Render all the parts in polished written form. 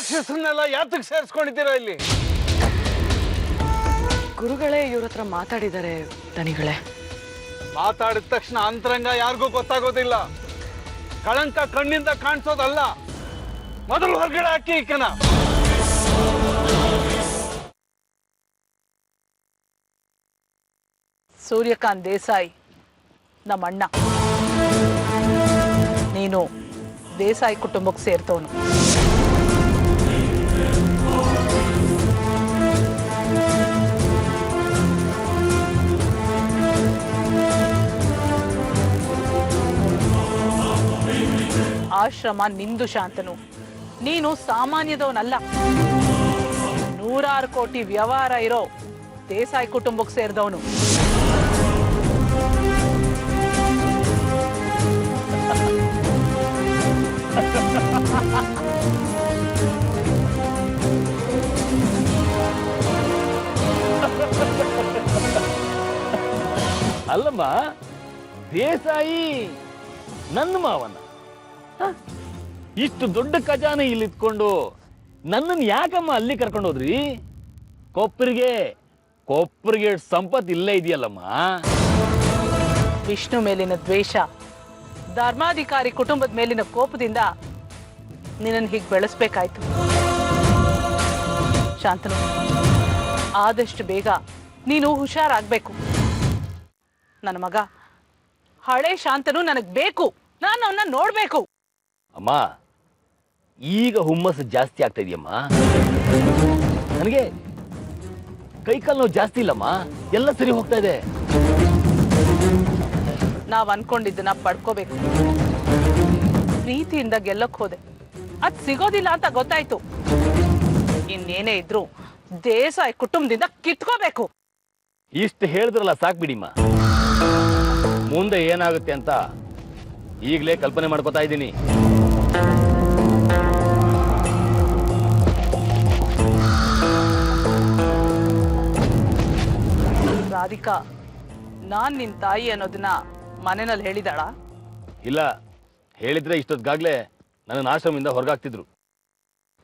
ರಾಕ್ಷಸನ್ನೆಲ್ಲ ಯಾತಕ್ಕೆ ಸೇರಿಸ್ಕೊಂಡಿದ್ದೀರಾ ಇಲ್ಲಿ? ಗುರುಗಳೇ ಇವ್ರ ಹತ್ರ ಮಾತಾಡಿದ್ದಾರೆ ದಣಿಗಳೇ. ಮಾತಾಡಿದ ತಕ್ಷಣ ಅಂತರಂಗ ಯಾರಿಗೂ ಗೊತ್ತಾಗೋದಿಲ್ಲ. ಕಳಂಕ ಕಣ್ಣಿಂದ ಕಾಣಿಸೋದಲ್ಲ. ಮೊದಲು ಹೊರಗಡೆ ಹಾಕಿ ಈಕನ. ಸೂರ್ಯಕಾಂತ್ ದೇಸಾಯಿ ನಮ್ಮ ಅಣ್ಣ. ನೀನು ದೇಸಾಯಿ ಕುಟುಂಬಕ್ಕೆ ಸೇರ್ತವನು. ಆಶ್ರಮ ನಿಂದು ಶಾಂತನು. ನೀನು ಸಾಮಾನ್ಯದವನಲ್ಲ. 100 ಕೋಟಿ ವ್ಯವಹಾರ ಇರೋ ದೇಸಾಯಿ ಕುಟುಂಬಕ್ಕೆ ಸೇರಿದವನು. ಅಲ್ಲಮ್ಮ, ದೇಸಾಯಿ ನನ್ನ ಮಾವನ. ಇಷ್ಟು ದೊಡ್ಡ ಖಜಾನೆ ಇಲ್ಲಿ ಇಟ್ಕೊಂಡು ನನ್ನನ್ನು ಯಾಕಮ್ಮ ಅಲ್ಲಿ ಕರ್ಕೊಂಡು ಹೋದ್ರಿ? ಕೊಪ್ಪರಿಗೆ ಸಂಪತ್ತು ಇಲ್ಲೇ ಇದೆಯಲ್ಲಮ್ಮ. ವಿಷ್ಣು ಮೇಲಿನ ದ್ವೇಷ, ಧರ್ಮಾಧಿಕಾರಿ ಕುಟುಂಬದ ಮೇಲಿನ ಕೋಪದಿಂದ ನಿನ್ನನ್ನು ಹೀಗೆ ಬೆಳೆಸ್ಬೇಕಾಯ್ತು. ಶಾಂತನು, ಆದಷ್ಟು ಬೇಗ ನೀನು ಹುಷಾರಾಗಬೇಕು. ನನ್ನ ಮಗ ಹಳೆ ಶಾಂತನು ನನಗೆ ಬೇಕು. ನಾನು ಅವನ್ನ ನೋಡ್ಬೇಕು. ಅಮ್ಮ, ಈಗ ಹುಮ್ಮಸ್ಸು ಜಾಸ್ತಿ ಆಗ್ತಾ ಇದೆಯಮ್ಮ. ನನಗೆ ಕೈಕಾಲು ನೋವು ಜಾಸ್ತಿ ಇಲ್ಲಮ್ಮ, ಎಲ್ಲ ಸರಿ ಹೋಗ್ತಾ ಇದೆ. ನಾವ್ ಅನ್ಕೊಂಡಿದ್ದನ್ನ ಪಡ್ಕೋಬೇಕು. ಪ್ರೀತಿಯಿಂದ ಗೆಲ್ಲಕ್ ಹೋದೆ, ಅದ್ ಸಿಗೋದಿಲ್ಲ ಅಂತ ಗೊತ್ತಾಯ್ತು. ಇನ್ನೇನೇ ಇದ್ರು ದೇಸಾಯಿ ಕುಟುಂಬದಿಂದ ಕಿತ್ಕೋಬೇಕು. ಇಷ್ಟು ಹೇಳಿದ್ರಲ್ಲ ಸಾಕ್ ಬಿಡಿಮ್ಮ. ಮುಂದೆ ಏನಾಗುತ್ತೆ ಅಂತ ಈಗಲೇ ಕಲ್ಪನೆ ಮಾಡ್ಕೋತಾ ಇದ್ದೀನಿ. ರಾಧಿಕಾ, ನಾನ್ ನಿನ್ ತಾಯಿ ಅನ್ನೋದನ್ನ ಮನೆಯಲ್ಲಿ ಹೇಳಿದಾಳ? ಇಲ್ಲ, ಹೇಳಿದ್ರೆ ಇಷ್ಟೊತ್ತಿಗಾಗ್ಲೇ ನನ್ನ ಆಶ್ರಮದಿಂದ ಹೊರಗಾಗ್ತಿದ್ರು.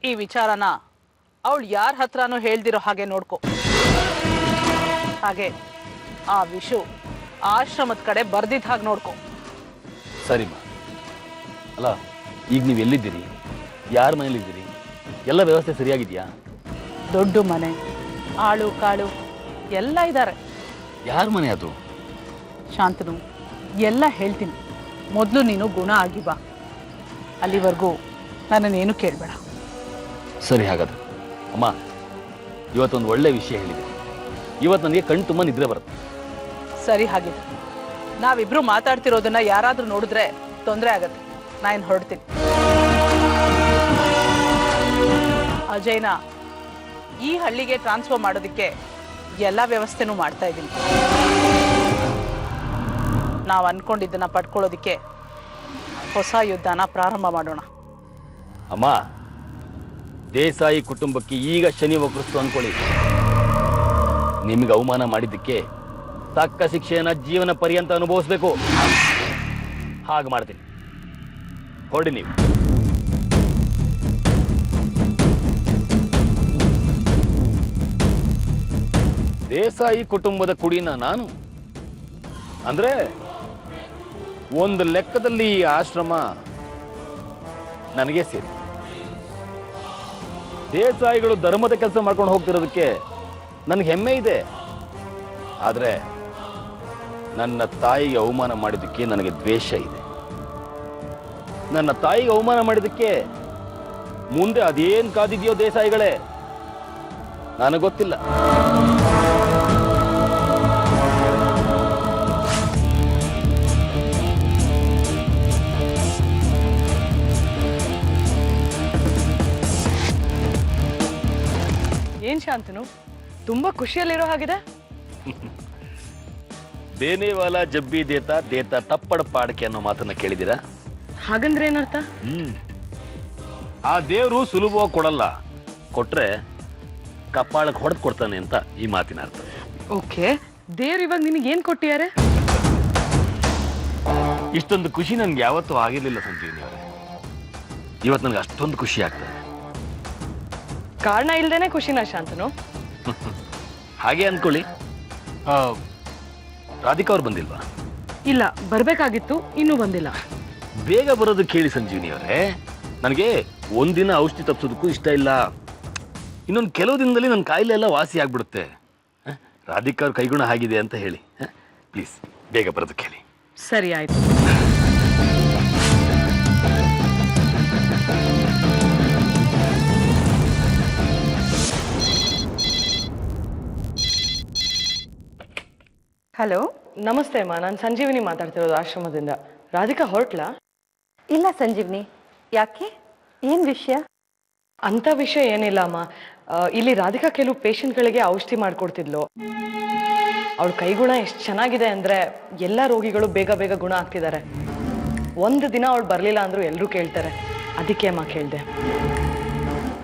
ಈ ವಿಚಾರನ ಅವಳು ಯಾರ ಹತ್ರನೂ ಹೇಳ್ದಿರೋ ಹಾಗೆ ನೋಡ್ಕೊ. ಹಾಗೆ ಆ ವಿಷು ಆಶ್ರಮದ ಕಡೆ ಬರ್ದಿದ್ದ ಹಾಗೆ ನೋಡ್ಕೊ. ಸರಿಮ್ಮ. ಅಲ್ಲ, ಈಗ ನೀವು ಎಲ್ಲಿದ್ದೀರಿ? ಯಾರ ಮನೇಲಿದ್ದೀರಿ? ಎಲ್ಲ ವ್ಯವಸ್ಥೆ ಸರಿಯಾಗಿದೆಯಾ? ದೊಡ್ಡ ಮನೆ, ಆಳು ಕಾಳು ಎಲ್ಲ ಇದ್ದಾರೆ. ಯಾರ ಮನೆ ಅದು? ಶಾಂತನು, ಎಲ್ಲ ಹೇಳ್ತೀನಿ. ಮೊದಲು ನೀನು ಗುಣ ಆಗಿ ಬಾ. ಅಲ್ಲಿವರೆಗೂ ನನ್ನನ್ನೇನು ಕೇಳಬೇಡ. ಸರಿ, ಹಾಗಾದ್ರೆ ಅಮ್ಮ, ಇವತ್ತೊಂದು ಒಳ್ಳೆ ವಿಷಯ ಹೇಳಿದೆ. ಇವತ್ತು ನನಗೆ ಕಣ್ಣು ತುಂಬ ನಿದ್ರೆ ಬರುತ್ತೆ. ಸರಿ, ಹಾಗಿದೆ. ನಾವಿಬ್ರು ಮಾತಾಡ್ತಿರೋದನ್ನ ಯಾರಾದ್ರೂ ನೋಡಿದ್ರೆ ತೊಂದರೆ ಆಗತ್ತೆ. ನಾನು ಹೊರಡ್ತೀನಿ. ಅಜಯ್ನ ಈ ಹಳ್ಳಿಗೆ ಟ್ರಾನ್ಸ್ಫರ್ ಮಾಡೋದಕ್ಕೆ ಎಲ್ಲ ವ್ಯವಸ್ಥೆನೂ ಮಾಡ್ತಾ ಇದ್ದೀನಿ. ನಾವು ಅನ್ಕೊಂಡಿದ್ದನ್ನ ಪಡ್ಕೊಳ್ಳೋದಿಕ್ಕೆ ಹೊಸ ಯುದ್ಧನ ಪ್ರಾರಂಭ ಮಾಡೋಣ. ಅಮ್ಮ, ದೇಸಾಯಿ ಕುಟುಂಬಕ್ಕೆ ಈಗ ಶನಿ ವಕ್ರಸ್ತು ಅನ್ಕೊಳ್ಳಿ. ನಿಮಗೆ ಅವಮಾನ ಮಾಡಿದ್ದಕ್ಕೆ ತಕ್ಕ ಶಿಕ್ಷೆಯನ್ನ ಜೀವನ ಪರ್ಯಂತ ಅನುಭವಿಸ್ಬೇಕು. ಹಾಗೆ ಮಾಡ್ತೀನಿ. ಹೊರಡಿ ನೀವು. ದೇಸಾಯಿ ಕುಟುಂಬದ ಕುಡಿನ ನಾನು ಅಂದ್ರೆ ಒಂದು ಲೆಕ್ಕದಲ್ಲಿ ಈ ಆಶ್ರಮ ನನಗೆ ಸೇರಿ. ದೇಸಾಯಿಗಳು ಧರ್ಮದ ಕೆಲಸ ಮಾಡ್ಕೊಂಡು ಹೋಗ್ತಿರೋದಕ್ಕೆ ನನಗೆ ಹೆಮ್ಮೆ ಇದೆ. ಆದ್ರೆ ನನ್ನ ತಾಯಿಗೆ ಅವಮಾನ ಮಾಡಿದ್ದಕ್ಕೆ ನನಗೆ ದ್ವೇಷ ಇದೆ. ನನ್ನ ತಾಯಿಗೆ ಅವಮಾನ ಮಾಡಿದ್ದಕ್ಕೆ ಮುಂದೆ ಅದೇನ್ ಕಾದಿದೆಯೋ ದೇಸಾಯಿಗಳೇ ನನಗೆ ಗೊತ್ತಿಲ್ಲ. ಏನ್ ಶಾಂತನು, ತುಂಬಾ ಖುಷಿಯಲ್ಲಿರೋ ಹಾಗಿದೆ. ದೇನೇವಾಲ ಜಬ್ಬಿ ದೇತ ದೇತ ತಪ್ಪಡ ಪಾಡಕೆ ಅನ್ನೋ ಮಾತನ್ನ ಕೇಳಿದಿರಾ? ಹಾಗಂದ್ರೆ ಏನರ್ಥ? ಆ ದೇವ್ರು ಸುಲಭವಾಗಿ ಕೊಡಲ್ಲ, ಕೊಟ್ರೆ ಕಪ್ಪಾಳಕ್ಕೆ ಹೊಡೆದು ಕೊಡ್ತಾನೆ ಅಂತ ಈ ಮಾತಿನ ಅರ್ಥ. ಓಕೆ, ದೇವ್ರು ಇವಾಗ ನಿನಗೆ ಏನ್ ಕೊಟ್ಟಿದ್ದಾರೆ? ಇಷ್ಟೊಂದು ಖುಷಿ ನನ್ಗೆ ಯಾವತ್ತೂ ಆಗಿರ್ಲಿಲ್ಲ ಸಂಜೀವಿನಿ ಅವರೇ. ಇವತ್ತು ನನಗೆ ಅಷ್ಟೊಂದು ಖುಷಿ ಆಗ್ತದೆ. ಕಾರಣ ಇಲ್ದೇನೆ ಖುಷಿನಾ ಶಾಂತನು? ಹಾಗೆ ಅಂದ್ಕೊಳ್ಳಿ. ರಾಧಿಕಾ ಅವ್ರು ಬಂದಿಲ್ವಾ? ಇಲ್ಲ, ಬರ್ಬೇಕಾಗಿತ್ತು, ಇನ್ನೂ ಬಂದಿಲ್ಲ. ಬೇಗ ಬರೋದು ಕೇಳಿ ಸಂಜೀವಿನಿ ಅವರೇ. ನನಗೆ ಒಂದಿನ ಔಷಧಿ ತಪ್ಪಿಸೋದಕ್ಕೂ ಇಷ್ಟ ಇಲ್ಲ. ಇನ್ನೊಂದು ಕೆಲವು ದಿನದಲ್ಲಿ ನನ್ನ ಕಾಯಿಲೆ ಎಲ್ಲ ವಾಸಿ ಆಗ್ಬಿಡುತ್ತೆ. ರಾಧಿಕಾ ಅವ್ರ ಕೈಗುಣ ಆಗಿದೆ ಅಂತ ಹೇಳಿ. ಪ್ಲೀಸ್ ಬೇಗ ಬರೋದಕ್ಕೆ ಹೇಳಿ. ಸರಿ, ಆಯ್ತು. ಹಲೋ, ನಮಸ್ತೆ ಅಮ್ಮ, ನಾನು ಸಂಜೀವಿನಿ ಮಾತಾಡ್ತಿರೋದು ಆಶ್ರಮದಿಂದ. ರಾಧಿಕಾ ಹೊರಟ್ಲಾ? ಇಲ್ಲ ಸಂಜೀವ್ನಿ, ಯಾಕೆ, ಏನ್ ವಿಷಯ? ಅಂತ ವಿಷಯ ಏನಿಲ್ಲ ಅಮ್ಮ. ಇಲ್ಲಿ ರಾಧಿಕಾ ಕೆಲವು ಪೇಷಂಟ್ಗಳಿಗೆ ಔಷಧಿ ಮಾಡ್ಕೊಡ್ತಿದ್ಲು. ಅವಳ ಕೈಗುಣ ಎಷ್ಟು ಚೆನ್ನಾಗಿದೆ ಅಂದ್ರೆ ಎಲ್ಲ ರೋಗಿಗಳು ಬೇಗ ಬೇಗ ಗುಣ ಆಗ್ತಿದ್ದಾರೆ. ಒಂದು ದಿನ ಅವಳು ಬರ್ಲಿಲ್ಲ ಅಂದ್ರೂ ಎಲ್ಲರೂ ಕೇಳ್ತಾರೆ. ಅದಕ್ಕೆ ಅಮ್ಮ ಕೇಳಿದೆ.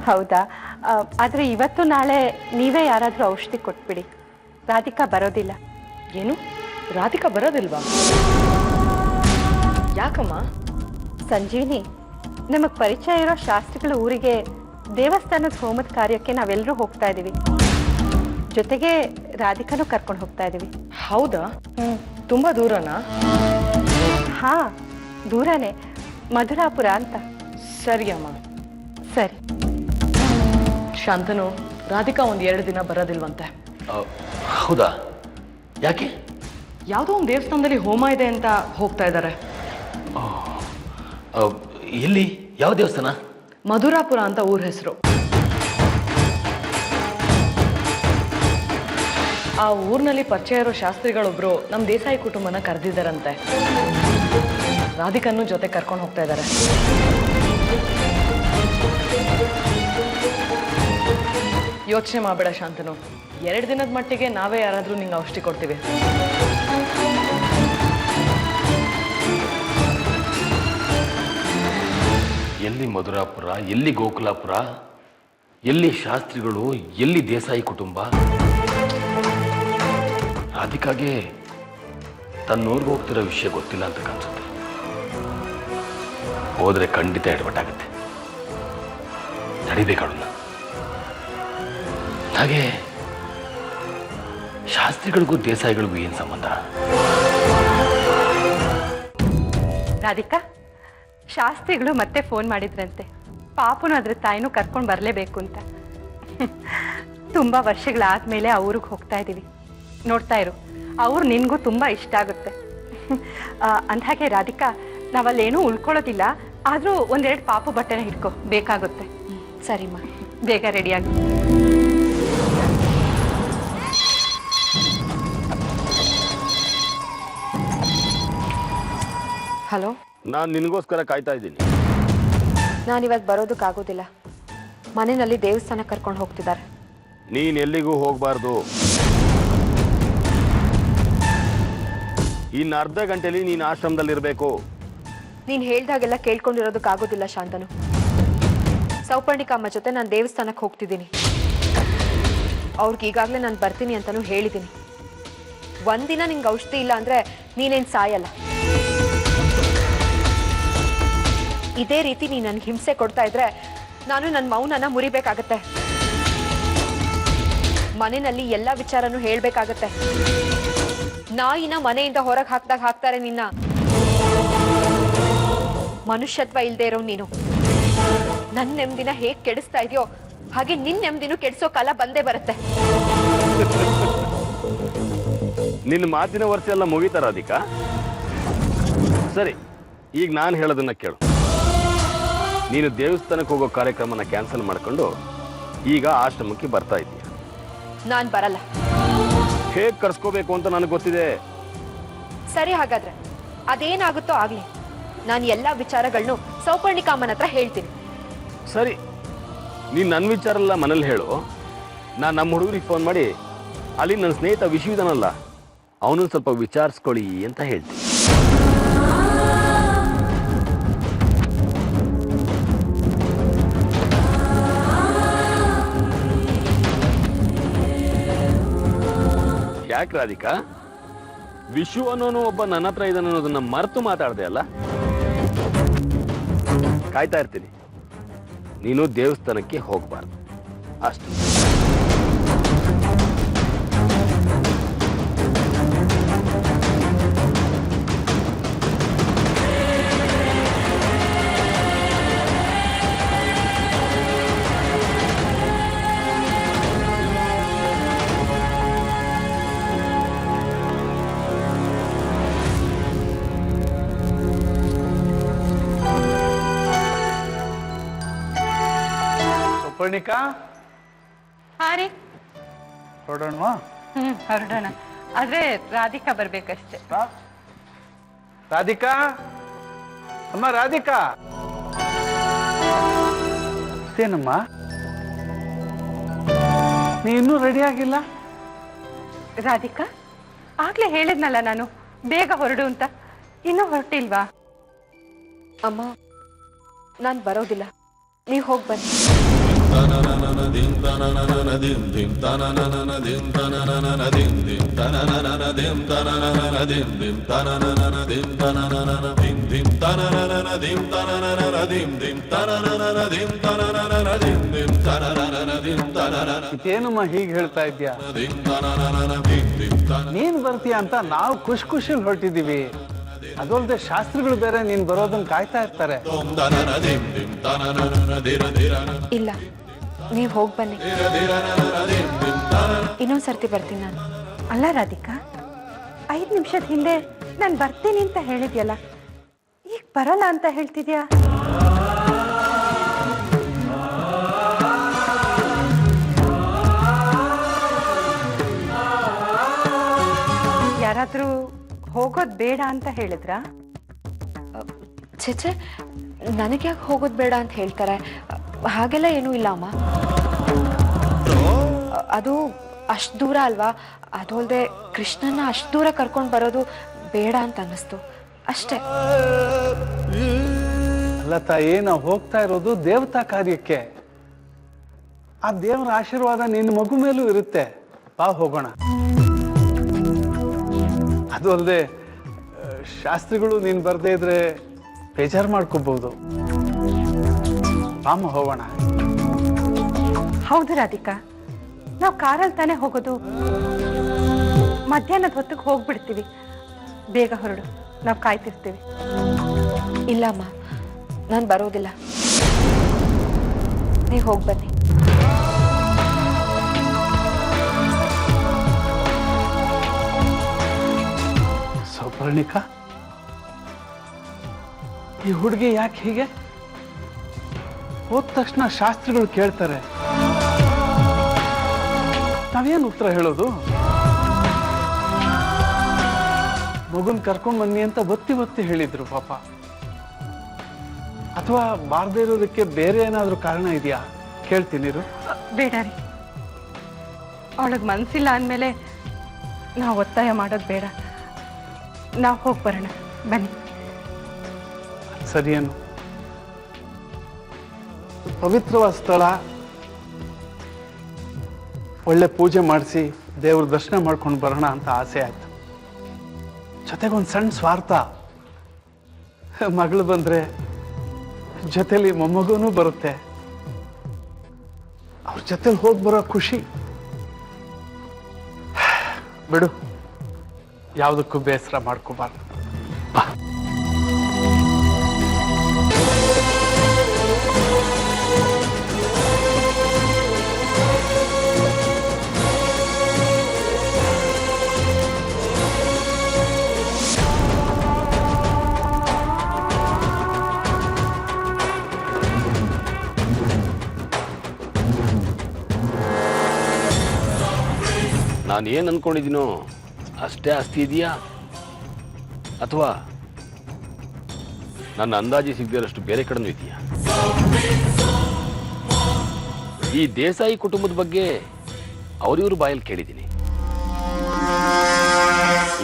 ಹೌದಾ? ಆದ್ರೆ ಇವತ್ತು ನಾಳೆ ನೀವೇ ಯಾರಾದ್ರೂ ಔಷಧಿ ಕೊಟ್ಬಿಡಿ. ರಾಧಿಕಾ ಬರೋದಿಲ್ಲ. ಏನು, ರಾಧಿಕಾ ಬರೋದಿಲ್ವಾ? ಯಾಕಮ್ಮ? ಸಂಜೀವಿನಿ, ನಮಗ್ ಪರಿಚಯ ಇರೋ ಶಾಸ್ತ್ರಿಗಳ ಊರಿಗೆ ದೇವಸ್ಥಾನದ ಹೋಮದ ಕಾರ್ಯಕ್ಕೆ ನಾವೆಲ್ಲರೂ ಹೋಗ್ತಾ ಇದೀವಿ. ಜೊತೆಗೆ ರಾಧಿಕಾನು ಕರ್ಕೊಂಡು ಹೋಗ್ತಾ ಇದೀವಿ. ಹೌದಾ? ತುಂಬಾ ದೂರನಾ? ಹಾ, ದೂರನೇ, ಮಧುರಾಪುರ ಅಂತ. ಸರಿ ಅಮ್ಮ. ಸರಿ. ಶಾಂತನು, ರಾಧಿಕಾ ಒಂದ್ 2 ದಿನ ಬರೋದಿಲ್ವಂತೆ. ಹೌದಾ? ಯಾಕೆ? ಯಾವುದೋ ಒಂದು ದೇವಸ್ಥಾನದಲ್ಲಿ ಹೋಮ ಇದೆ ಅಂತ ಹೋಗ್ತಾ ಇದ್ದಾರೆ. ಎಲ್ಲಿ? ಯಾವ ದೇವಸ್ಥಾನ? ಮಧುರಾಪುರ ಅಂತ ಊರ ಹೆಸರು. ಆ ಊರಿನಲ್ಲಿ ಪರಿಚಯ ಇರೋ ಶಾಸ್ತ್ರಿಗಳೊಬ್ರು ನಮ್ಮ ದೇಸಾಯಿ ಕುಟುಂಬನ ಕರೆದಿದ್ದಾರಂತೆ. ರಾಧಿಕನ್ನು ಜೊತೆ ಕರ್ಕೊಂಡು ಹೋಗ್ತಾ ಇದ್ದಾರೆ. ಯೋಚನೆ ಮಾಡಬೇಡ ಶಾಂತನು, 2 ದಿನದ ಮಟ್ಟಿಗೆ ನಾವೇ ಯಾರಾದ್ರೂ ನಿಂಗೆ ಔಷಧಿ ಕೊಡ್ತೀವಿ. ಎಲ್ಲಿ ಮಧುರಾಪುರ, ಎಲ್ಲಿ ಗೋಕುಲಾಪುರ, ಎಲ್ಲಿ ಶಾಸ್ತ್ರಿಗಳು, ಎಲ್ಲಿ ದೇಸಾಯಿ ಕುಟುಂಬ? ರಾಧಿಕಾಗೆ ತನ್ನೂರ್ಗೆ ಹೋಗ್ತಿರೋ ವಿಷಯ ಗೊತ್ತಿಲ್ಲ ಅಂತ ಕಾಣಿಸುತ್ತೆ. ಹೋದ್ರೆ ಖಂಡಿತ ಎಡವಟ್ಟಾಗುತ್ತೆ. ತಡಿಬೇಕಾಳನ್ನ. ಹಾಗೆ ಶಾಸ್ತ್ರಿಗಳಿಗೂ ದೇಸಾಯಿಗಳಿಗೂ ಏನ್ ಸಂಬಂಧ? ರಾಧಿಕಾ, ಶಾಸ್ತ್ರಿಗಳು ಮತ್ತೆ ಫೋನ್ ಮಾಡಿದ್ರಂತೆ. ಪಾಪನು ಅದ್ರ ತಾಯಿನೂ ಕರ್ಕೊಂಡು ಬರಲೇಬೇಕು ಅಂತ. ತುಂಬಾ ವರ್ಷಗಳಾದ್ಮೇಲೆ ಅವ್ರಿಗೆ ಹೋಗ್ತಾ ಇದೀವಿ. ನೋಡ್ತಾ ಇರು, ಅವ್ರು ನಿನ್ಗೂ ತುಂಬಾ ಇಷ್ಟ ಆಗುತ್ತೆ. ಅಂದ್ಹಾಗೆ ರಾಧಿಕಾ, ನಾವಲ್ಲೇನೂ ಉಳ್ಕೊಳ್ಳೋದಿಲ್ಲ, ಆದ್ರೂ 1-2 ಪಾಪು ಬಟ್ಟೆನ ಹಿಡ್ಕೊ, ಬೇಕಾಗುತ್ತೆ. ಸರಿಮ್ಮ, ಬೇಗ ರೆಡಿಯಾಗಿ. ಹಲೋ, ನಾನು ನಿನಗೋಸ್ಕರ ಕಾಯ್ತಾ ಇದ್ದೀನಿ. ನಾನಿವತ್ತು ಬರೋದಕ್ಕಾಗೋದಿಲ್ಲ. ಮನೆಯಲ್ಲಿ ದೇವಸ್ಥಾನ ಕರ್ಕೊಂಡು ಹೋಗ್ತಿದ್ದಾರೆ. ನೀನ್ ಎಲ್ಲಿಗೂ ಹೋಗಬಾರ್ದು. ಇನ್ನು ಅರ್ಧ ಗಂಟೆಲಿ ನೀನು ಆಶ್ರಮದಲ್ಲಿರ್ಬೇಕು. ನೀನು ಹೇಳ್ದಾಗೆಲ್ಲ ಕೇಳ್ಕೊಂಡಿರೋದಕ್ಕಾಗೋದಿಲ್ಲ ಶಾಂತನು. ಸೌಪರ್ಣಿಕಮ್ಮ ಜೊತೆ ನಾನು ದೇವಸ್ಥಾನಕ್ಕೆ ಹೋಗ್ತಿದ್ದೀನಿ. ಅವ್ರಿಗೆ ಈಗಾಗಲೇ ನಾನು ಬರ್ತೀನಿ ಅಂತಲೂ ಹೇಳಿದ್ದೀನಿ. ಒಂದಿನ ನಿಂಗೆ ಔಷಧಿ ಇಲ್ಲ ಅಂದರೆ ನೀನೇನು ಸಾಯಲ್ಲ. ಇದೇ ರೀತಿ ನೀನು ನನಗೆ ಹಿಂಸೆ ಕೊಡ್ತಾ ಇದ್ರೆ ನಾನು ನನ್ನ ಮೌನನ ಮುರಿಬೇಕಾಗತ್ತೆ. ಮನೆಯಲ್ಲಿ ಎಲ್ಲ ವಿಚಾರನೂ ಹೇಳ್ಬೇಕಾಗತ್ತೆ. ನಾಯಿನ ಮನೆಯಿಂದ ಹೊರಗೆ ಹಾಕ್ದಾಗ ಹಾಕ್ತಾರೆ ನಿನ್ನ. ಮನುಷ್ಯತ್ವ ಇಲ್ಲದೆ ಇರೋ ನೀನು ನನ್ನ ನೆಮ್ಮದಿನ ಹೇಗೆ ಕೆಡಿಸ್ತಾ ಇದೆಯೋ ಹಾಗೆ ನಿನ್ನ ನೆಮ್ಮದಿನೂ ಕೆಡಿಸೋ ಕಾಲ ಬಂದೇ ಬರುತ್ತೆ. ನಿನ್ನ ಮಾತಿನ ವರ್ಷ ಎಲ್ಲ ಮುಗಿತಾ ರಾಧಿಕಾ? ಸರಿ, ಈಗ ನಾನು ಹೇಳೋದನ್ನ ಕೇಳು. ನೀನು ದೇವಸ್ಥಾನಕ್ಕೆ ಹೋಗೋ ಕಾರ್ಯಕ್ರಮನ ಕ್ಯಾನ್ಸಲ್ ಮಾಡ್ಕೊಂಡು ಈಗ ಆಶ್ರಮಕ್ಕೆ ಬರ್ತಾ ಇದ್ದೀಯ. ನಾನು ಬರಲ್ಲ. ಹೇಗೆ ಕರ್ಸ್ಕೋಬೇಕು ಅಂತ ನನಗೆ ಗೊತ್ತಿದೆ. ಸರಿ, ಹಾಗಾದ್ರೆ ಅದೇನಾಗುತ್ತೋ ಆಗ್ಲಿ. ನಾನು ಎಲ್ಲ ವಿಚಾರಗಳನ್ನು ಸೌಪರ್ಣಿಕಾಮನ ಹತ್ರ ಹೇಳ್ತೀನಿ. ಸರಿ, ನೀನು ನನ್ನ ವಿಚಾರ ಎಲ್ಲ ಮನೇಲಿ ಹೇಳು. ನಾನು ನಮ್ಮ ಹುಡುಗರಿಗೆ ಫೋನ್ ಮಾಡಿ ಅಲ್ಲಿ ನನ್ನ ಸ್ನೇಹಿತ ವಿಶ್ವಿದನಲ್ಲ, ಅವನು ಸ್ವಲ್ಪ ವಿಚಾರಿಸ್ಕೊಳ್ಳಿ ಅಂತ ಹೇಳ್ತೀನಿ. ಯಾಕೆ ರಾಧಿಕಾ, ವಿಶ್ವ ಅನ್ನೋನು ಒಬ್ಬ ನನ್ನ ಹತ್ರ ಇದ್ದಾನೆ ಅನ್ನೋದನ್ನ ಮರೆತು ಮಾತಾಡ್ದೆ ಅಲ್ಲ? ಕಾಯ್ತಾ ಇರ್ತೀನಿ. ನೀನು ದೇವಸ್ಥಾನಕ್ಕೆ ಹೋಗಬಾರ್ದು. ಅಷ್ಟು. ಸೌಪರ್ಣಿಕಾ, ಹಾ ರೀ. ಹೊರಡೋಣವಾ? ಹೊರಡೋಣ. ಆದ್ರೆ ರಾಧಿಕಾ ಬರ್ಬೇಕಷ್ಟೇ. ರಾಧಿಕಾ, ಅಮ್ಮ ರಾಧಿಕಾ, ಏನಮ್ಮ ನೀ ಇನ್ನೂ ರೆಡಿ ಆಗಿಲ್ಲ? ರಾಧಿಕಾ, ಆಗ್ಲೇ ಹೇಳಿದ್ನಲ್ಲ ನಾನು ಬೇಗ ಹೊರಡು ಅಂತ. ಇನ್ನೂ ಹೊರಟಿಲ್ವಾ? ಅಮ್ಮ, ನಾನು ಬರೋದಿಲ್ಲ, ನೀವು ಹೋಗಿ ಬನ್ನಿ. ಇದೇನಮ್ಮ ಹೀಗೆ ಹೇಳ್ತಾ ಇದ್ಯಾ? ನೀನ್ ಬರ್ತೀಯ ಅಂತ ನಾವು ಖುಷಿಲಿ ಹೊರಟಿದೀವಿ. ಅದಲ್ಲದೆ ಶಾಸ್ತ್ರಿಗಳು ಬೇರೆ ನೀನ್ ಬರೋದನ್ನ ಕಾಯ್ತಾ ಇರ್ತಾರೆ. ಇಲ್ಲ, ನೀವು ಹೋಗಿ ಬನ್ನಿ, ಇನ್ನೊಂದ್ಸರ್ತಿ ಬರ್ತೀನಿ ನಾನು. ಅಲ್ಲ ರಾಧಿಕಾ, 5 ನಿಮಿಷದ ಹಿಂದೆ ನಾನು ಬರ್ತೀನಿ ಅಂತ ಹೇಳಿದ್ಯಲ್ಲ, ಈಗ ಬರಲ್ಲ ಅಂತ ಹೇಳ್ತಿದ್ಯಾ? ಯಾರಾದ್ರೂ ಹೋಗೋದ್ ಬೇಡ ಅಂತ ಹೇಳಿದ್ರಾ? ಛೆ, ನನಗೆ ಯಾಕೆ ಹೋಗೋದು ಬೇಡ ಅಂತ ಹೇಳ್ತಾರೆ? ಹಾಗೆಲ್ಲ ಏನೂ ಇಲ್ಲ ಅಮ್ಮ. ಅದು ಅಷ್ಟು ದೂರ ಅಲ್ವಾ, ಅದು ಅಲ್ಲದೆ ಕೃಷ್ಣನ ಅಷ್ಟು ದೂರ ಕರ್ಕೊಂಡು ಬರೋದು ಬೇಡ ಅಂತ ಅನ್ನಿಸ್ತು ಅಷ್ಟೇ. ಅಲ್ಲ ತಾಯಿ, ನಾವು ಹೋಗ್ತಾ ಇರೋದು ದೇವತಾ ಕಾರ್ಯಕ್ಕೆ. ಆ ದೇವರ ಆಶೀರ್ವಾದ ನಿನ್ನ ಮಗು ಮೇಲೂ ಇರುತ್ತೆ. ಬಾ ಹೋಗೋಣ. ಅದು ಅಲ್ಲದೆ ಶಾಸ್ತ್ರಿಗಳು ನೀನು ಬರ್ದೇ ಇದ್ರೆ ಬೇಜಾರು ಮಾಡ್ಕೋಬಹುದು. ಬಾಮ ಹೋಗೋಣ. ಹೌದು ರಾಧಿಕಾ, ನಾವು ಕಾರಲ್ಲಿ ತಾನೇ ಹೋಗೋದು. ಮಧ್ಯಾಹ್ನದ ಹೊತ್ತಿಗೆ ಹೋಗ್ಬಿಡ್ತೀವಿ. ಬೇಗ ಹೊರಡು, ನಾವು ಕಾಯ್ತಿರ್ತೀವಿ. ಇಲ್ಲ ಅಮ್ಮ, ನಾನು ಬರೋದಿಲ್ಲ, ನೀವು ಹೋಗಿ ಬನ್ನಿ. ಸೌಪರ್ಣಿಕಾ, ಈ ಹುಡುಗಿ ಯಾಕೆ ಹೀಗೆ? ಹೋದ ತಕ್ಷಣ ಶಾಸ್ತ್ರಿಗಳು ಕೇಳ್ತಾರೆ, ನಾವೇನು ಉತ್ತರ ಹೇಳೋದು? ಮಗುನ್ ಕರ್ಕೊಂಡ್ ಬನ್ನಿ ಅಂತ ಒತ್ತಿ ಹೇಳಿದ್ರು ಪಾಪ. ಅಥವಾ ಬಾರದೇ ಇರೋದಕ್ಕೆ ಬೇರೆ ಏನಾದ್ರೂ ಕಾರಣ ಇದೆಯಾ? ಕೇಳ್ತೀನಿ. ಬೇಡ ರೀ, ಅವಳಿಗೆ ಮನ್ಸಿಲ್ಲ ಅಂದಮೇಲೆ ನಾವು ಒತ್ತಾಯ ಮಾಡೋದು ಬೇಡ. ನಾವು ಹೋಗಿ ಬರೋಣ, ಬನ್ನಿ. ಸರಿಯೇನು? ಪವಿತ್ರವಾದ ಸ್ಥಳ, ಒಳ್ಳೆ ಪೂಜೆ ಮಾಡಿಸಿ ದೇವ್ರ ದರ್ಶನ ಮಾಡ್ಕೊಂಡು ಬರೋಣ ಅಂತ ಆಸೆ ಆಯ್ತು. ಜೊತೆಗೊಂದು ಸಣ್ಣ ಸ್ವಾರ್ಥ, ಮಗಳು ಬಂದ್ರೆ ಜೊತೆಲಿ ಮೊಮ್ಮಗೂನು ಬರುತ್ತೆ. ಅವ್ರ ಜೊತೆಲಿ ಹೋಗಿ ಬರೋ ಖುಷಿ. ಬಿಡು, ಯಾವುದಕ್ಕೂ ಬೇಸರ ಮಾಡ್ಕೋಬಾರ್ದು. ಬಾ. ನಾನು ಏನು ಅನ್ಕೊಂಡಿದ್ದೀನೋ ಅಷ್ಟೇ ಆಸ್ತಿ ಇದೆಯಾ, ಅಥವಾ ನನ್ನ ಅಂದಾಜಿ ಸಿಗದಿರೋಷ್ಟು ಬೇರೆ ಕಡೆನೂ ಇದೆಯಾ? ಈ ದೇಸಾಯಿ ಕುಟುಂಬದ ಬಗ್ಗೆ ಅವರಿವರು ಬಾಯಲ್ಲಿ ಕೇಳಿದ್ದೀನಿ.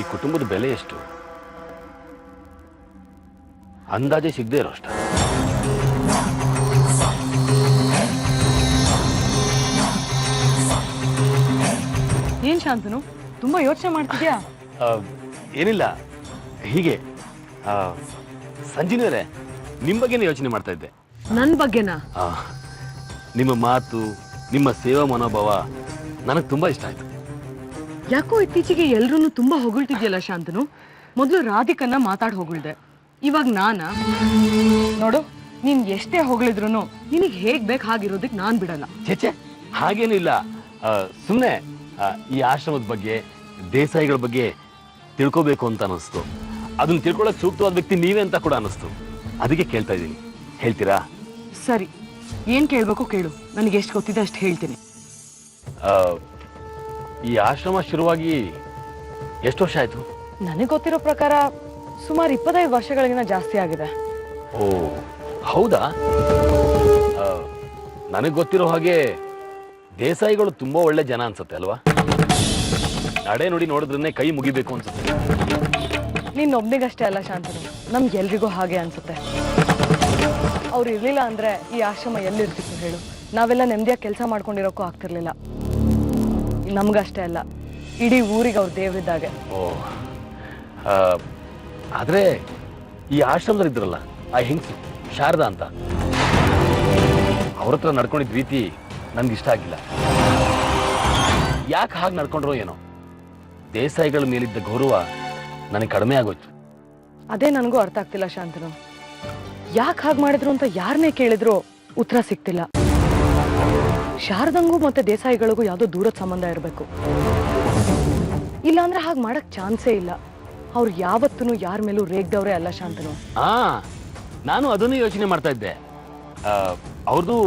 ಈ ಕುಟುಂಬದ ಬೆಲೆ ಎಷ್ಟು ಅಂದಾಜೆ ಸಿಗದೆ ಇರೋ ಅಷ್ಟ. ಏನ್ ಶಾಂತನು, ತುಂಬಾ ಯೋಚನೆ ಮಾಡ್ತಿದ್ಯಾ? ಏನಿಲ್ಲ, ಹೀಗೆ ಸಂಜೀನವರೇ, ನಿಮ್ಮ ಬಗ್ಗೆನೇ ಯೋಚನೆ ಮಾಡ್ತಾ ಇದ್ದೆ. ನನ್ ಬಗ್ಗೆನಾ? ನಿಮ್ಮ ಮಾತು, ನಿಮ್ಮ ಸೇವಾ ಮನೋಭಾವ ನನಗೆ ತುಂಬಾ ಇಷ್ಟ ಆಯ್ತು. ಯಾಕೋ ಇತ್ತೀಚೆಗೆ ಎಲ್ರೂ ತುಂಬಾ ಹೊಗಳ್ತಿದ್ಯಲ್ಲ ಶಾಂತನು. ಮೊದಲು ರಾಧಿಕನ್ನ ಮಾತಾಡ್ ಹೊಗಳ್ದೆ, ಇವಾಗ ನಾನಾ? ನೋಡು, ನೀನ್ ಎಷ್ಟೇ ಹೊಗಳಿದ್ರು ನಿನಗೆ ಹೇಗ್ ಬೇಕು ಹಾಗಿರೋದಕ್ಕೆ ನಾನ್ ಬಿಡಲ್ಲ. ಚೇಚೆ, ಹಾಗೇನು ಇಲ್ಲ. ಸುಮ್ಮನೆ ಈ ಆಶ್ರಮದ ಬಗ್ಗೆ, ದೇಸಾಯಿಗಳ ಬಗ್ಗೆ ತಿಳ್ಕೋಬೇಕು ಅಂತ ಅನಿಸ್ತು. ಅದನ್ನ ತಿಳ್ಕೊಳ್ಳೋಕೆ ಸೂಕ್ತವಾದ ವ್ಯಕ್ತಿ ನೀವೇ ಅಂತ ಕೂಡ ಅನಿಸ್ತು. ಅದಕ್ಕೆ ಕೇಳ್ತಾ ಇದ್ದೀನಿ, ಹೇಳ್ತೀರಾ? ಸರಿ, ಏನ್ ಕೇಳ್ಬೇಕು ಕೇಳು, ನನಗೆ ಎಷ್ಟು ಗೊತ್ತಿದೆ ಅಷ್ಟು ಹೇಳ್ತೀನಿ. ಈ ಆಶ್ರಮ ಶುರುವಾಗಿ ಎಷ್ಟು ವರ್ಷ ಆಯ್ತು? ನನಗೆ ಗೊತ್ತಿರೋ ಪ್ರಕಾರ ಸುಮಾರು 25 ವರ್ಷಗಳಿಗಿಂತ ಜಾಸ್ತಿ ಆಗಿದೆ. ಓ ಹೌದಾ? ನನಗೆ ಗೊತ್ತಿರೋ ಹಾಗೆ ದೇಸಾಯಿಗಳು ತುಂಬಾ ಒಳ್ಳೆ ಜನ ಅನ್ಸುತ್ತೆ ಅಲ್ವಾ? ನಡೆ ನುಡಿ ನೋಡಿದ್ರನ್ನೇ ಕೈ ಮುಗಿಬೇಕು ಅನ್ಸುತ್ತೆ. ನೀನ್ ಒಬ್ನಿಗಷ್ಟೇ ಅಲ್ಲ ಶಾಂತನು, ನಮ್ಗೆಲ್ರಿಗೂ ಹಾಗೆ ಅನ್ಸುತ್ತೆ. ಅವ್ರು ಇರ್ಲಿಲ್ಲ ಅಂದ್ರೆ ಈ ಆಶ್ರಮ ಎಲ್ಲಿರ್ತಿತ್ತು ಹೇಳು? ನಾವೆಲ್ಲ ನೆಮ್ಮದಿಯಾಗಿ ಕೆಲಸ ಮಾಡ್ಕೊಂಡಿರೋಕ್ಕೂ ಆಗ್ತಿರ್ಲಿಲ್ಲ. ನಮ್ಗಷ್ಟೇ ಅಲ್ಲ, ಇಡೀ ಊರಿಗೆ ಅವ್ರು ದೇವ್ರಿದ್ದಾಗೆ. ಓ ಆದ್ರೆ ಈ ಆಶ್ರಮದಲ್ಲಿ ಇದ್ರಲ್ಲ ಆ ಹೆಂಗಸು ಶಾರದಾ ಅಂತ, ಅವ್ರ ಹತ್ರ ನಡ್ಕೊಂಡಿದ್ದ ರೀತಿ ನನ್ಗೆ ಇಷ್ಟ ಆಗಿಲ್ಲ. ಯಾಕೆ ಹಾಗೆ ನಡ್ಕೊಂಡ್ರೋ ಏನೋ, ದೇಸಾಯಿಗಳ ಮೇಲಿದ್ದ ಗೌರವ ನನಗೆ ಕಡಿಮೆ ಆಗೋಯ್ತು. ಅದೇ ನನಗೂ ಅರ್ಥ ಆಗ್ತಿಲ್ಲ ಶಾಂತನು. ಯಾಕೆ ಹಾಗೆ ಮಾಡಿದ್ರು ಅಂತ ಯಾರನ್ನೇ ಕೇಳಿದ್ರು ಉತ್ತರ ಸಿಗ್ತಿಲ್ಲ. ಶಾರದಂಗೂ ಮತ್ತೆ ದೇಸಾಯಿಗಳಿಗೂ ಯಾವುದೋ ದೂರದ ಸಂಬಂಧ ಇರಬೇಕು, ಇಲ್ಲಾಂದ್ರೆ ಹಾಗೆ ಮಾಡಕ್ ಚಾನ್ಸೇ ಇಲ್ಲ. ಅವ್ರು ಯಾವತ್ತೂ ಯಾರ ಮೇಲೂ ರೇಗ್ದವ್ರೆ ಅಲ್ಲ ಶಾಂತನು. ನಾನು ಅದನ್ನೇ ಯೋಚನೆ ಮಾಡ್ತಾ ಇದ್ದೆ. ಅವ್ರದ್ದು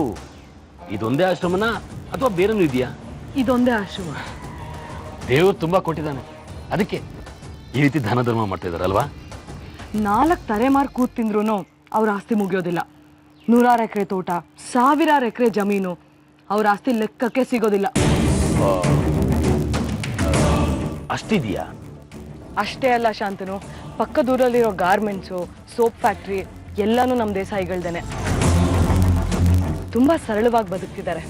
ಇದೊಂದೇ ಆಶ್ರಮನ ಅಥವಾ ಬೇರೆನೂ ಇದೆಯಾ? ಇದೊಂದೇ ಆಶ್ರಮ. ದೇವರು ತುಂಬಾ ಕೊಟ್ಟಿದ್ದಾನೆ, ಅದಕ್ಕೆ ಈ ರೀತಿ ದಾನ ಧರ್ಮ ಮಾಡ್ತಾ ಇದಾರಲ್ವಾ? 4 ತಲೆಮಾರು ಕೂತ್ ತಿಂದ್ರು ಅವ್ರ ಆಸ್ತಿ ಮುಗಿಯೋದಿಲ್ಲ. 100 ಎಕರೆ ತೋಟ, 1000 ಎಕರೆ ಜಮೀನು, ಅವ್ರ ಆಸ್ತಿ ಲೆಕ್ಕಕ್ಕೆ ಸಿಗೋದಿಲ್ಲ. ಅಷ್ಟಿದೆಯಾ? ಅಷ್ಟೇ ಅಲ್ಲ ಶಾಂತನು, ಪಕ್ಕದೂರಲ್ಲಿರೋ ಗಾರ್ಮೆಂಟ್ಸು, ಸೋಪ್ ಫ್ಯಾಕ್ಟ್ರಿ ಎಲ್ಲಾನು ನಮ್ಮ ದೇಸಾಯಿಗಳ್ದೇನೆ. ತುಂಬಾ ಸರಳವಾಗಿ ಬದುಕ್ತಿದ್ದಾರೆ.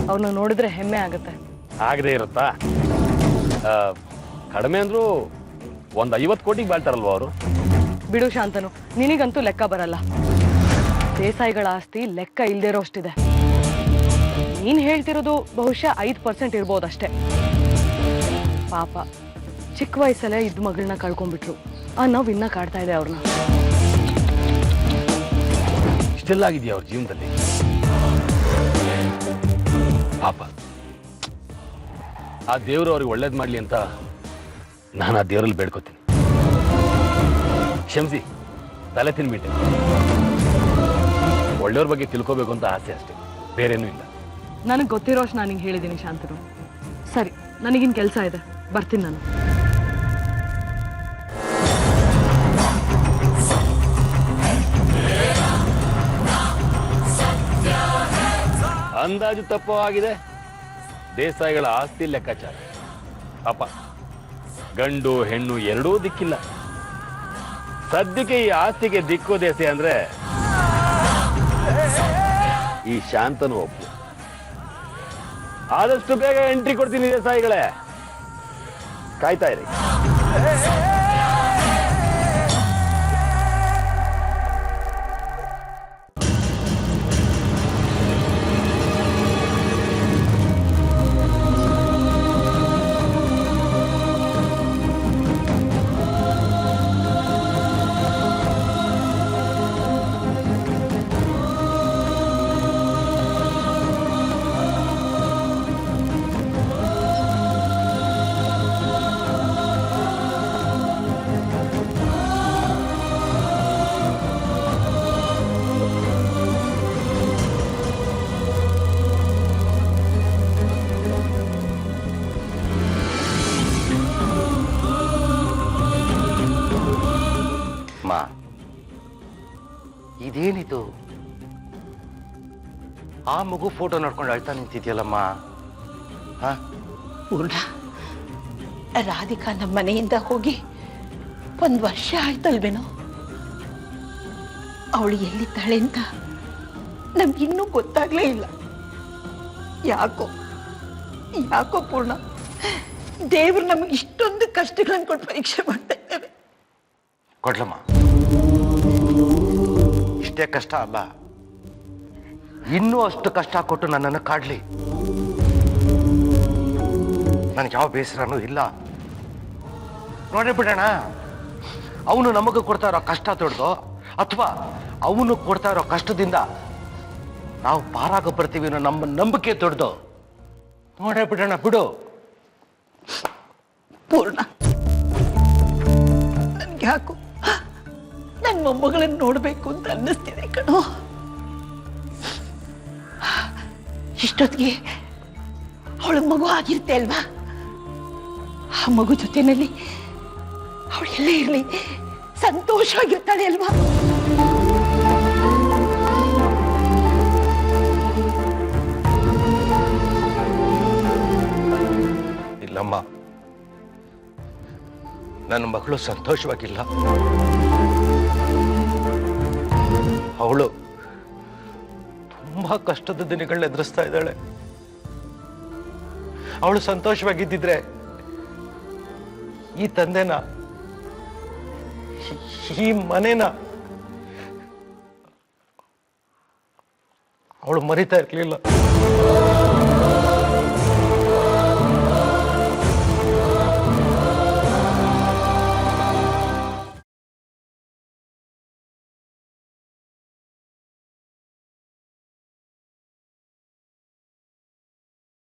ಅವ್ರನ್ನ ನೋಡಿದ್ರೆ ಹೆಮ್ಮೆ ಆಗುತ್ತೆ. ಆಗದೆ ಇರುತ್ತಾ? ಕಡಿಮೆ ಅಂದ್ರೂ 50 ಕೋಟಿಗೆ ಬಾಳ್ತಾರಲ್ವ ಅವರು? ಬಿಡು ಶಾಂತನು, ನಿನಗಂತೂ ಲೆಕ್ಕ ಬರಲ್ಲ. ದೇಸಾಯಿಗಳ ಆಸ್ತಿ ಲೆಕ್ಕ ಇಲ್ದೇ ಇರೋಷ್ಟಿದೆ. ನೀನ್ ಹೇಳ್ತಿರೋದು ಬಹುಶಃ 5% ಇರ್ಬೋದಷ್ಟೇ. ಪಾಪ, ಚಿಕ್ಕ ವಯಸ್ಸಲ್ಲೇ ಇದ್ದ ಮಗಳನ್ನ ಕಳ್ಕೊಂಡ್ಬಿಟ್ರು. ಆ ನೋವು ಇನ್ನ ಕಾಡ್ತಾ ಇದೆ ಅವ್ರನ್ನ. ಇಷ್ಟೆಲ್ಲ ಆಗಿದೆಯಾ ಅವ್ರ ಜೀವನದಲ್ಲಿ? ಪಾಪ, ಆ ದೇವರು ಅವ್ರಿಗೆ ಒಳ್ಳೇದು ಮಾಡ್ಲಿ ಅಂತ ನಾನು ಆ ದೇವರಲ್ಲಿ ಬೇಡ್ಕೋತೀನಿ. ಕ್ಷಮಿಸಿ, ತಲೆ ತಿನ್ಬಿಟ್ಟೆ. ಒಳ್ಳೆಯವ್ರ ಬಗ್ಗೆ ತಿಳ್ಕೋಬೇಕು ಅಂತ ಆಸೆ ಅಷ್ಟೇ, ಬೇರೇನೂ ಇಲ್ಲ. ನನಗೆ ಗೊತ್ತಿರೋಷ್ಟು ನಾನು ಹಿಂಗೆ ಹೇಳಿದ್ದೀನಿ ಶಾಂತನು. ಸರಿ, ನನಗಿನ್ ಕೆಲಸ ಇದೆ, ಬರ್ತೀನಿ ನಾನು. ಅಂದಾಜು ತಪ್ಪು ಆಗಿದೆ. ದೇಸಾಯಿಗಳ ಆಸ್ತಿ ಲೆಕ್ಕಾಚಾರ ಪಾಪ, ಗಂಡು ಹೆಣ್ಣು ಎರಡೂ ದಿಕ್ಕಿಲ್ಲ. ಸದ್ಯಕ್ಕೆ ಈ ಆಸ್ತಿಗೆ ದಿಕ್ಕು ದೇಸೆ ಅಂದ್ರೆ ಈ ಶಾಂತನು ಒಬ್ಬ. ಆದಷ್ಟು ಬೇಗ ಎಂಟ್ರಿ ಕೊಡ್ತೀನಿ ದೇಸಾಯಿಗಳೇ, ಕಾಯ್ತಾ ಇರಿ. ಇದೇನಿದು? ಆ ಮಗು ಫೋಟೋ ನೋಡ್ಕೊಂಡು ಅಳ್ತಾ ನಿಂತಿದ್ಯಲ್ಲಮ್ಮ. ಪೂರ್ಣ, ರಾಧಿಕಾ ನಮ್ಮ ಮನೆಯಿಂದ ಹೋಗಿ 1 ವರ್ಷ ಆಯ್ತಲ್ವೇನೋ? ಅವಳು ಎಲ್ಲಿದ್ದಾಳೆ ಅಂತ ನಮ್ಗಿನ್ನೂ ಗೊತ್ತಾಗ್ಲೇ ಇಲ್ಲ. ಯಾಕೋ ಯಾಕೋ ಪೂರ್ಣ, ದೇವ್ರು ನಮಗೆ ಇಷ್ಟೊಂದು ಕಷ್ಟಗಳನ್ನು ಕೊಟ್ಟು ಪರೀಕ್ಷೆ ಮಾಡ್ತಾ ಇದ್ದೇವೆ. ಕೊಡ್ಲಮ್ಮ, ಇಷ್ಟೇ ಕಷ್ಟ ಅಲ್ಲ, ಇನ್ನೂ ಅಷ್ಟು ಕಷ್ಟ ಕೊಟ್ಟು ನನ್ನನ್ನು ಕಾಡ್ಲಿ, ನನಗೆ ಯಾವ ಬೇಸರನೂ ಇಲ್ಲ. ನೋಡೇ ಬಿಡೋಣ, ಅವನು ನಮಗೆ ಕೊಡ್ತಾ ಇರೋ ಕಷ್ಟ ದೊಡ್ಡದು ಅಥವಾ ಅವನು ಕೊಡ್ತಾ ಇರೋ ಕಷ್ಟದಿಂದ ನಾವು ಪಾರಾಗ ಬರ್ತೀವಿ ಅನ್ನೋ ನಮ್ಮ ನಂಬಿಕೆ ದೊಡ್ಡದು. ನೋಡೇ ಬಿಡೋಣ, ಬಿಡು. ಪೂರ್ಣ, ನನ್ಗೆ ಯಾಕೋ ನನ್ನ ಮೊಮ್ಮಗಳನ್ನ ನೋಡ್ಬೇಕು ಅಂತ ಅನ್ನಿಸ್ತಿದೆ ಕಣೋ. ಇಷ್ಟೊತ್ತಿಗೆ ಅವಳಿಗೆ ಮಗು ಆಗಿರುತ್ತೆ ಅಲ್ವಾ? ಆ ಮಗು ಜೊತೆನಲ್ಲಿ ಅವಳೆಲ್ಲೇ ಇರಲಿ ಸಂತೋಷವಾಗಿರ್ತಾಳೆ ಅಲ್ವಾ? ಇಲ್ಲಮ್ಮ, ನನ್ನ ಮಗಳು ಸಂತೋಷವಾಗಿಲ್ಲ. ಅವಳು ತುಂಬಾ ಕಷ್ಟದ ದಿನಗಳನ್ನ ಎದುರಿಸ್ತಾ ಇದ್ದಾಳೆ. ಅವಳು ಸಂತೋಷವಾಗಿದ್ದಿದ್ರೆ ಈ ತಂದೆನ, ಈ ಮನೇನ ಅವಳು ಮರಿತಾ ಇರ್ಲಿಲ್ಲ.